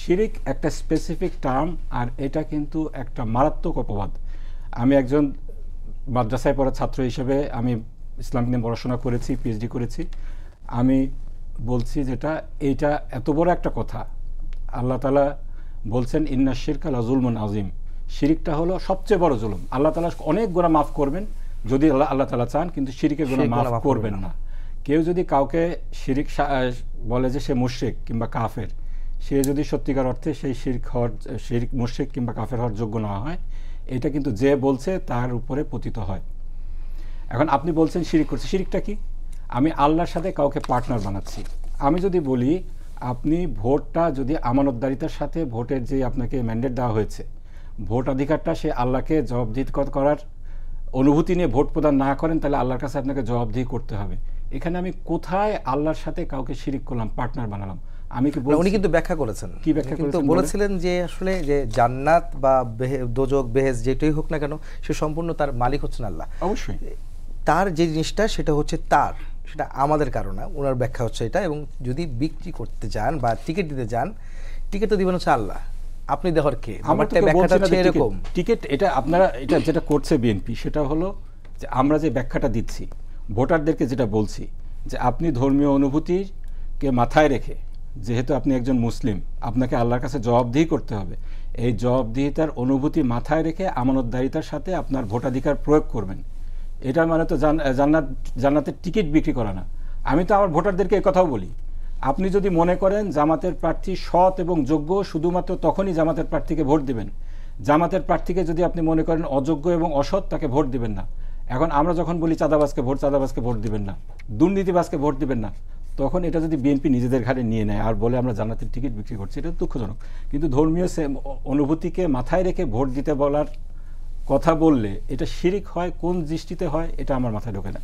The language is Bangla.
শিরিক একটা স্পেসিফিক টার্ম, আর এটা কিন্তু একটা মারাত্মক অপবাদ। আমি একজন মাদ্রাসায় পড়া ছাত্র হিসেবে আমি ইসলাম নিয়ে পড়াশোনা করেছি, পিএইচডি করেছি। আমি বলছি যেটা এইটা এত বড় একটা কথা। আল্লাহ তাআলা বলছেন ইন্না শিরকা লাযুলমুন আযীম, শিরিকটা হলো সবচেয়ে বড় জুলুম। আল্লাহ তাআলা অনেক গুনাহ মাফ করবেন যদি আল্লাহ তাআলা চান, কিন্তু শিরিকের গুনাহ মাফ করবেন না। কেউ যদি কাউকে শিরিক বলে যে সে মুশরিক কিংবা কাফের, সে যদি সত্যিকার অর্থে সেই শিরিক মুশরিক কিংবা কাফের হওয়ার যোগ্য না হয়, এটা কিন্তু যে বলছে তার উপরে পতিত হয়। এখন আপনি বলছেন শিরিক করছে, শিরিকটা কি? আমি আল্লাহর সাথে কাউকে পার্টনার বানাচ্ছি। আমি যদি বলি আপনি ভোটটা যদি আমানতদারিতার সাথে ভোটের যে আপনাকে ম্যান্ডেট দেওয়া হয়েছে, ভোটাধিকারটা সে আল্লাহকে জবাবদিহি করার অনুভূতি নিয়ে ভোট প্রদান না করেন, তাহলে আল্লাহর কাছে আপনাকে জবাবদিহি করতে হবে। এখানে আমি কোথায় আল্লাহর সাথে কাউকে শিরিক করলাম, পার্টনার বানালাম? আমি কি উনি কিন্তু ব্যাখ্যা করেছেন, কি ব্যাখ্যা করেছেন? বলেছিলেন যে আসলে যে জান্নাত বা দোজখ বেহেশত যেটাই হোক না কেন, সে সম্পূর্ণ তার মালিক হচ্ছেন আল্লাহ। অবশ্যই তার যে জিনিসটা সেটা হচ্ছে তার, সেটা আমাদের কারণ না। ওনার ব্যাখ্যা হচ্ছে এটা। এবং যদি বিক্রি করতে যান বা টিকিট দিতে যান, টিকিট তো দিবেন হচ্ছে আল্লাহ, আপনি দেওয়ার কে? আমারটা ব্যাখ্যাটা হচ্ছে এরকম। টিকিট এটা আপনারা এটা যেটা করছে বিএনপি, সেটা হলো যে আমরা যে ব্যাখ্যাটা দিচ্ছি ভোটারদেরকে, যেটা বলছি যে আপনি ধর্মীয় অনুভূতিকে মাথায় রেখে, যেহেতু আপনি একজন মুসলিম, আপনাকে আল্লাহর কাছে জবাবদিহি করতে হবে। এই জবাবদিহিতার অনুভূতি মাথায় রেখে আমানতদারিতার সাথে আপনার ভোটাধিকার প্রয়োগ করবেন। এটার মানে তো জান্নাতের টিকিট বিক্রি করা না। আমি তো আমার ভোটারদেরকে এই কথাও বলি, আপনি যদি মনে করেন জামাতের প্রার্থী সৎ এবং যোগ্য, শুধুমাত্র তখনই জামাতের প্রার্থীকে ভোট দিবেন। জামাতের প্রার্থীকে যদি আপনি মনে করেন অযোগ্য এবং অসৎ, তাকে ভোট দিবেন না। এখন আমরা যখন বলি চাঁদাবাজকে ভোট দিবেন না, দুর্নীতিবাজকে ভোট দিবেন না, তখন এটা যদি বিএনপি নিজেদের ঘাড়ে নিয়ে নেয় আর বলে আমরা জান্নাতের টিকিট বিক্রি করছি, এটা দুঃখজনক। কিন্তু ধর্মীয় অনুভূতিকে মাথায় রেখে ভোট দিতে বলার কথা বললে এটা শিরিক হয়, কোন দৃষ্টিতে হয় এটা আমার মাথায় ঢোকে না।